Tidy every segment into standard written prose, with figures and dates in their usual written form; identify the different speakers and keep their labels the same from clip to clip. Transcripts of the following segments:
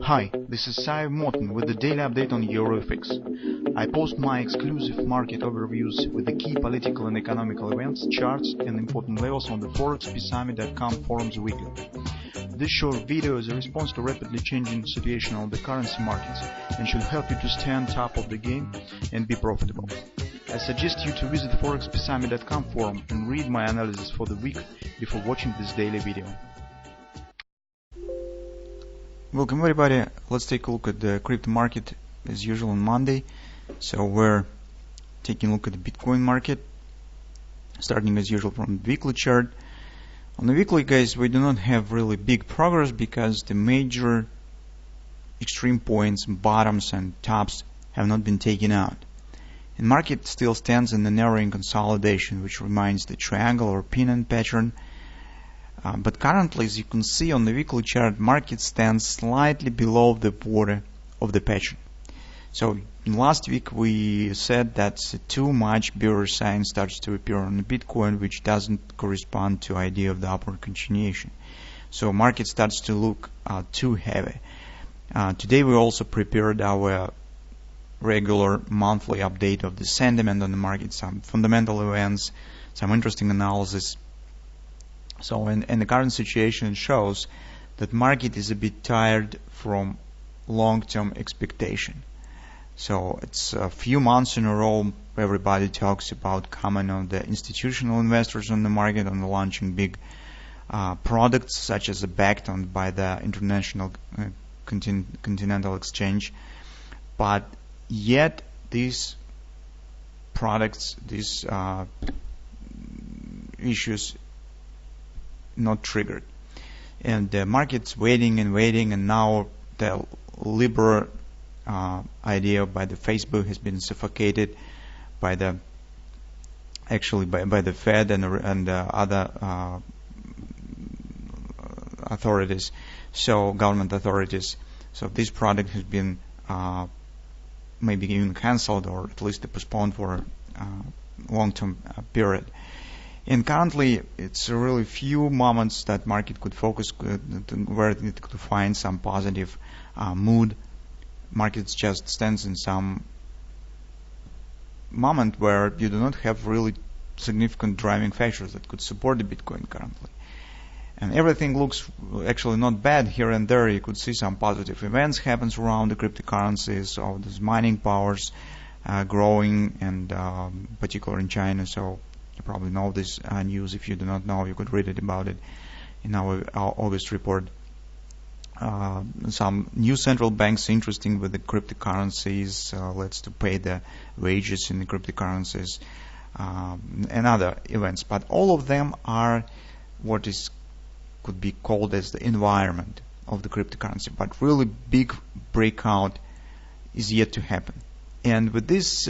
Speaker 1: Hi, this is Sive Morten with the daily update on EuroFX. I post my exclusive market overviews with the key political and economical events, charts and important levels on the ForexPeaceArmy.com forums weekly. This short video is a response to rapidly changing situation on the currency markets and should help you to stay on top of the game and be profitable. I suggest you to visit the ForexPeaceArmy.com forum and read my analysis for the week before watching this daily video. Welcome everybody. Let's take a look at the crypto market as usual on Monday. So we're taking a look at the Bitcoin market, starting as usual from the weekly chart. On the weekly, guys, we do not have really big progress because the major extreme points, bottoms and tops have not been taken out. And market still stands in the narrowing consolidation, which reminds the triangle or pennant pattern. But currently, as you can see on the weekly chart, market stands slightly below the border of the pattern. So last week we said that too much bearish sign starts to appear on the Bitcoin, which doesn't correspond to idea of the upward continuation. So market starts to look too heavy. Today we also prepared our regular monthly update of the sentiment on the market, some fundamental events, some interesting analysis. So in the current situation shows that market is a bit tired from long-term expectation. So it's a few months in a row everybody talks about coming on the institutional investors on the market, on the launching big products such as backed on by the International Continental Exchange. But yet these products, these issues not triggered, and the market's waiting and waiting, and now the Libra idea by the Facebook has been suffocated by the by the Fed and other authorities, so government authorities. So this product has been maybe even cancelled or at least postponed for a long-term period. And currently, it's really few moments that market could focus where it could find some positive mood. Market just stands in some moment where you do not have really significant driving factors that could support the Bitcoin currently. And everything looks actually not bad here and there. You could see some positive events happens around the cryptocurrencies, so these mining powers growing, and particularly in China. So you probably know this news. If you do not know, you could read it about it in our August report. Some new central banks interesting with the cryptocurrencies, let's to pay the wages in the cryptocurrencies, and other events. But all of them are what is could be called as the environment of the cryptocurrency. But really big breakout is yet to happen. And with this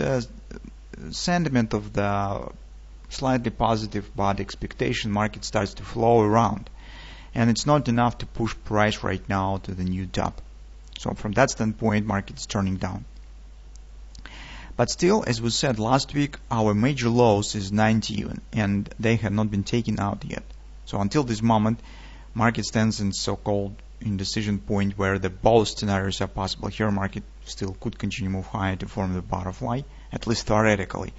Speaker 1: sentiment of the slightly positive but expectation, market starts to flow around, and it's not enough to push price right now to the new top. So from that standpoint, market is turning down. But still, as we said last week, our major lows is 90 even, and they have not been taken out yet. So until this moment, market stands in so-called indecision point where the both scenarios are possible. Here market still could continue to move higher to form the butterfly, at least theoretically.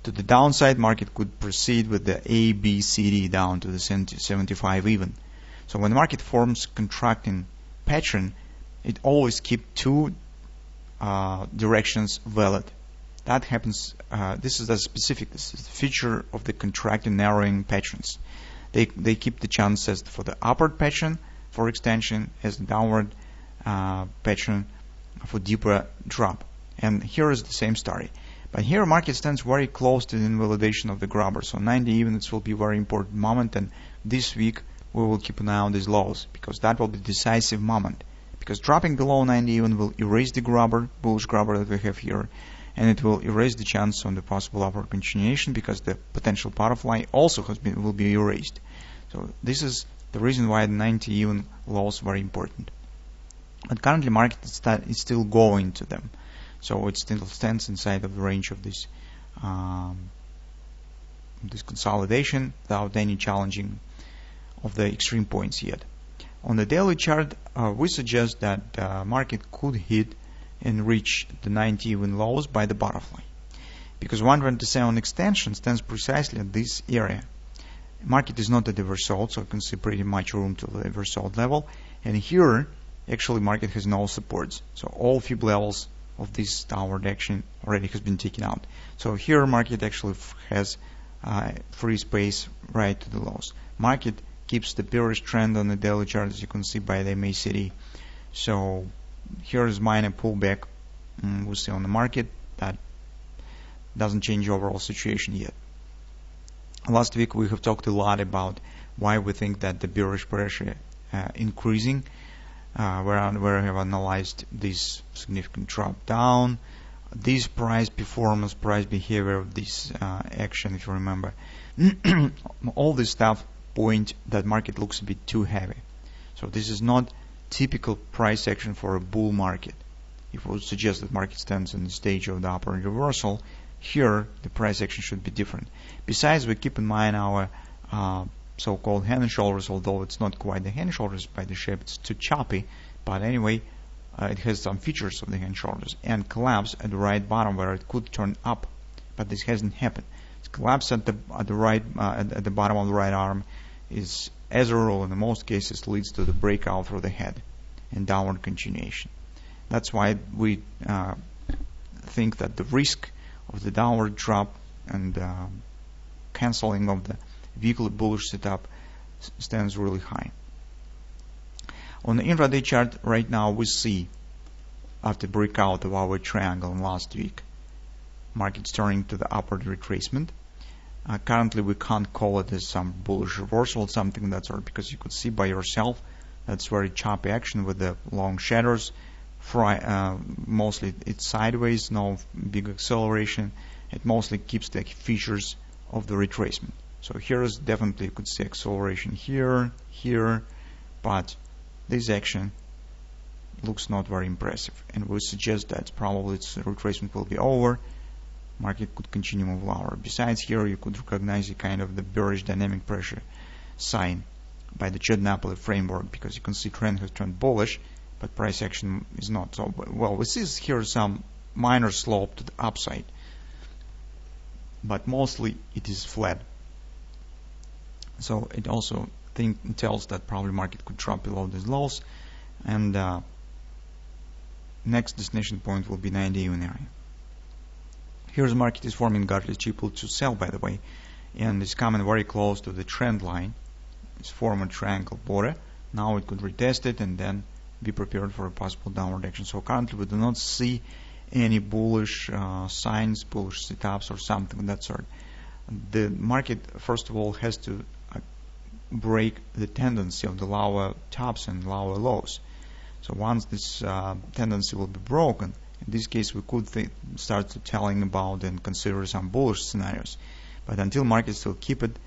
Speaker 1: To the downside, market could proceed with the A, B, C, D down to the 75 even. So when the market forms contracting pattern, it always keeps two directions valid. That happens. This is a specific. This is the feature of the contracting narrowing patterns. They keep the chances for the upward pattern for extension as the downward pattern for deeper drop. And here is the same story. But here market stands very close to the invalidation of the grabber. So 90 even, it will be a very important moment, and this week we will keep an eye on these lows because that will be the decisive moment. Because dropping below 90 even will erase the grabber, bullish grabber that we have here, and it will erase the chance on the possible upward continuation because the potential butterfly also will be erased. So this is the reason why the 90 even lows are very important. But currently market is still going to them. So it still stands inside of the range of this consolidation without any challenging of the extreme points yet. On the daily chart, we suggest that market could hit and reach the 90 even lows by the butterfly, because 127 extension stands precisely at this area. Market is not at the oversold, so you can see pretty much room to the oversold level. And here, actually, market has no supports. So all fib levels of this downward action already has been taken out. So here, market actually has free space right to the lows. Market keeps the bearish trend on the daily chart, as you can see by the MACD. So here is minor pullback we see on the market. That doesn't change the overall situation yet. Last week we have talked a lot about why we think that the bearish pressure increasing, where we have analyzed this significant drop down, this price performance, price behavior of this action, if you remember. All this stuff point that market looks a bit too heavy. So this is not typical price action for a bull market. If we would suggest that market stands in the stage of the upward reversal, here the price action should be different. Besides, we keep in mind our so-called hand and shoulders, although it's not quite the hand and shoulders by the shape, it's too choppy, but anyway, it has some features of the hand and shoulders, and collapse at the right bottom where it could turn up, but this hasn't happened. It's collapse at the bottom of the right arm is, as a rule, in most cases, leads to the breakout through the head and downward continuation. That's why we think that the risk of the downward drop and canceling of the weekly bullish setup stands really high. On the intraday chart right now, we see, after breakout of our triangle last week, markets turning to the upward retracement. Currently we can't call it as some bullish reversal, something that sort, because you could see by yourself that's very choppy action with the long shadows. Mostly it's sideways, no big acceleration. It mostly keeps the features of the retracement. So here is definitely, you could see acceleration here, but this action looks not very impressive, and we suggest that probably its retracement will be over. Market could continue move lower. Besides, here you could recognize a kind of the bearish dynamic pressure sign by the Chudnapoli framework, because you can see trend has turned bullish, but price action is not. So well, we see here some minor slope to the upside, but mostly it is flat. So it also tells that probably market could drop below these lows, and next destination point will be 90 even area. Here the market is forming Gartley's triple to sell, by the way, and it's coming very close to the trend line. It's formed a triangle border. Now it could retest it and then be prepared for a possible downward action. So currently we do not see any bullish signs, bullish setups or something of that sort. The market, first of all, has to break the tendency of the lower tops and lower lows. So once this tendency will be broken, in this case we could start telling about and consider some bullish scenarios. But until markets still keep it,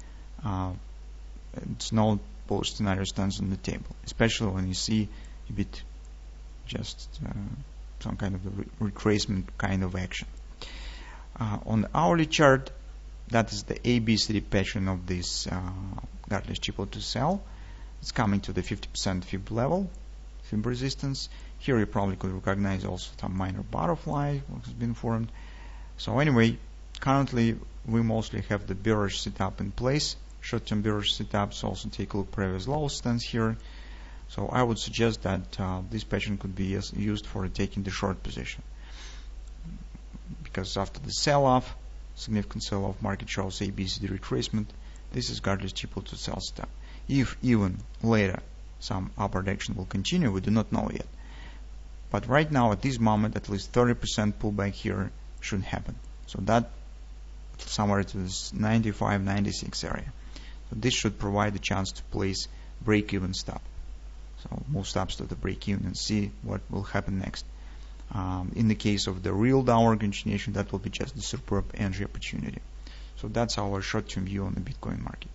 Speaker 1: it's no bullish scenario stands on the table, especially when you see a bit just some kind of the retracement kind of action. On the hourly chart, that is the ABCD pattern of this Gartley's triple to sell. It's coming to the 50% fib level, fib resistance. Here you probably could recognize also some minor butterfly what has been formed. So anyway, currently we mostly have the bearish setup in place. Short-term bearish setups also take a look previous low stands here. So I would suggest that this pattern could be used for taking the short position, because after the sell-off, significant sell-off, market shows ABCD retracement. This is Gartley's triple to sell step. If even later some upward action will continue, we do not know yet. But right now, at this moment, at least 30% pullback here should happen. So that somewhere to this 95, 96 area. So this should provide a chance to place break-even stop. So move stops to the break-even and see what will happen next. In the case of the real downward continuation, that will be just a superb entry opportunity. So that's our short-term view on the Bitcoin market.